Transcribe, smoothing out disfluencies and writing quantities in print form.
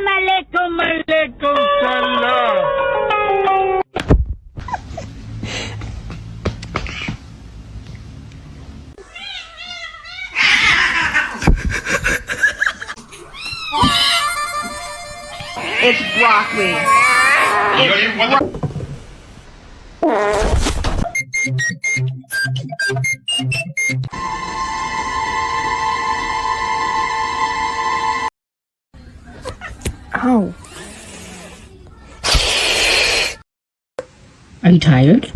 alaikum, alaikum salam. It's broccoli. Ow. Are you tired?